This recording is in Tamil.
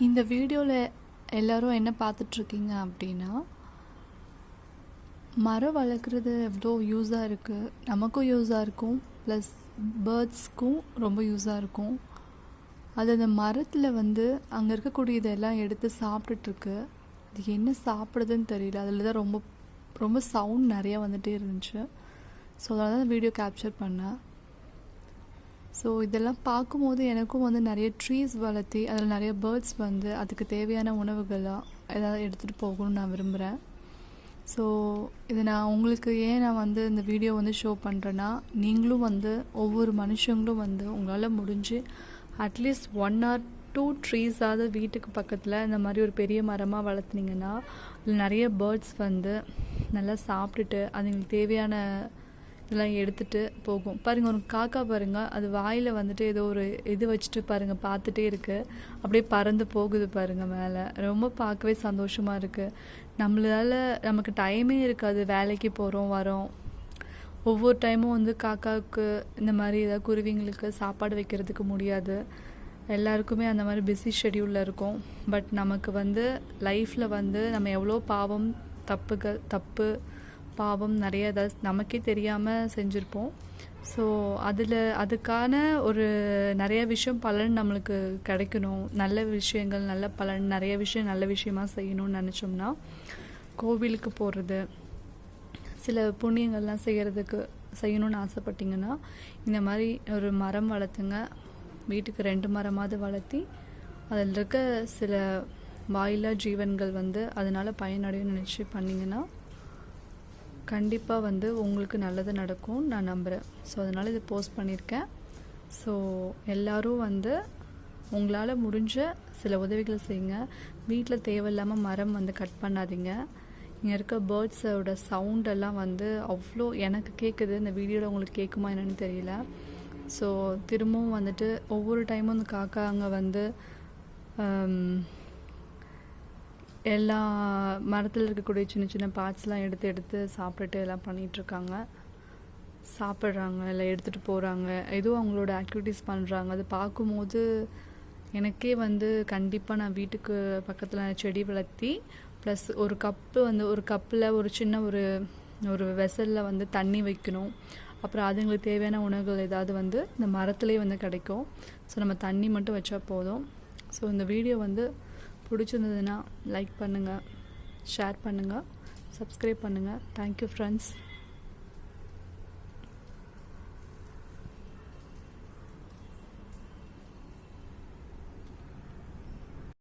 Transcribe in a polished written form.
இந்த வீடியோவில் எல்லோரும் என்ன பார்த்துட்ருக்கீங்க அப்படின்னா, மரம் வளர்க்குறது எவ்வளோ யூஸாக இருக்குது, நமக்கும் யூஸாக இருக்கும், ப்ளஸ் பேர்ட்ஸ்க்கும் ரொம்ப யூஸாக இருக்கும். அது அந்த மரத்தில் அங்கே இருக்கக்கூடியதெல்லாம் எடுத்து சாப்பிட்டுட்ருக்கு. அது என்ன சாப்பிடுதுன்னு தெரியல. அதில் தான் ரொம்ப ரொம்ப சவுண்ட் நிறையா வந்துகிட்டே இருந்துச்சு. ஸோ அதனால தான் வீடியோ கேப்சர் பண்ணேன். ஸோ இதெல்லாம் பார்க்கும்போது எனக்கும் நிறைய ட்ரீஸ் வளர்த்தி அதில் நிறைய பேர்ட்ஸ் அதுக்கு தேவையான உணவுகளாக ஏதாவது எடுத்துகிட்டு போகணும்னு நான் விரும்புகிறேன். ஸோ இதை நான் உங்களுக்கு ஏன் நான் இந்த வீடியோ ஷோ பண்ணுறேன்னா, நீங்களும் ஒவ்வொரு மனுஷங்களும் உங்களால் முடிஞ்சு அட்லீஸ்ட் 1 or 2 ட்ரீஸாவது வீட்டுக்கு பக்கத்தில் இந்த மாதிரி ஒரு பெரிய மரமாக வளர்த்துனீங்கன்னா அதில் நிறைய பேர்ட்ஸ் நல்லா சாப்பிட்டுட்டு அதுங்களுக்கு தேவையான இதெல்லாம் எடுத்துகிட்டு போகும். பாருங்கள், ஒரு காக்கா பாருங்கள், அது வாயில் ஏதோ ஒரு இது வச்சுட்டு பாருங்கள் பார்த்துட்டே இருக்குது. அப்படியே பறந்து போகுது பாருங்கள் மேலே. ரொம்ப பார்க்கவே சந்தோஷமாக இருக்குது. நமக்கு டைமே இருக்காது, வேலைக்கு போகிறோம் வரோம். ஒவ்வொரு டைமும் காக்காவுக்கு இந்த மாதிரி ஏதாவது குருவிங்களுக்கு சாப்பாடு வைக்கிறதுக்கு முடியாது. எல்லாருக்குமே அந்த மாதிரி பிஸி ஷெடியூலில் இருக்கும். பட் நமக்கு லைஃப்பில் நம்ம எவ்வளோ தப்பு பாவம் நிறைய ஏதாவது நமக்கே தெரியாமல் செஞ்சுருப்போம். ஸோ அதுக்கான ஒரு நிறைய விஷயம் பலன் நம்மளுக்கு கிடைக்கணும். நல்ல விஷயங்கள், நல்ல பலன், நிறைய விஷயம் நல்ல விஷயமா செய்யணும்னு நினச்சோம்னா, கோவிலுக்கு போகிறது, சில புண்ணியங்கள்லாம் செய்யணும்னு ஆசைப்பட்டிங்கன்னா இந்த மாதிரி ஒரு மரம் வளர்த்துங்க. வீட்டுக்கு 2 மரமாவது வளர்த்தி அதில் இருக்க சில வாயில்லா ஜீவன்கள் அதனால் பயனடையும் நினச்சி பண்ணிங்கன்னா கண்டிப்பாக உங்களுக்கு நல்லது நடக்கும் நான் நம்புகிறேன். ஸோ அதனால் இதை போஸ்ட் பண்ணியிருக்கேன். ஸோ எல்லோரும் உங்களால் முடிஞ்ச சில உதவிகளை செய்யுங்க. வீட்டில் தேவையில்லாமல் மரம் கட் பண்ணாதீங்க. இங்கே இருக்க பேர்ட்ஸோட சவுண்டெல்லாம் அவ்வளோ எனக்கு கேட்குது. இந்த வீடியோவில் உங்களுக்கு கேட்குமா என்னன்னு தெரியல. ஸோ திரும்பவும் ஒவ்வொரு டைமும் இந்த காக்கா அங்கே எல்லா மரத்தில் இருக்கக்கூடிய சின்ன சின்ன பார்ட்ஸ்லாம் எடுத்து சாப்பிட்டுட்டு எல்லாம் பண்ணிகிட்ருக்காங்க. சாப்பிட்றாங்க, இல்லை எடுத்துகிட்டு போகிறாங்க, ஏதோ அவங்களோட ஆக்டிவிட்டீஸ் பண்ணுறாங்க. அது பார்க்கும்போது எனக்கே கண்டிப்பாக நான் வீட்டுக்கு பக்கத்தில் செடி வளர்த்தி ப்ளஸ் ஒரு கப்பு ஒரு கப்பில் ஒரு சின்ன ஒரு வெசலில் தண்ணி வைக்கணும். அப்புறம் அதுங்களுக்கு தேவையான உணவுகள் ஏதாவது இந்த மரத்துலேயே கிடைக்கும். ஸோ நம்ம தண்ணி மட்டும் வச்சா போதும். ஸோ இந்த வீடியோ பிடிச்சிருந்ததுன்னா லைக் பண்ணுங்கள், ஷேர் பண்ணுங்கள், சப்ஸ்கிரைப் பண்ணுங்கள். Thank you friends.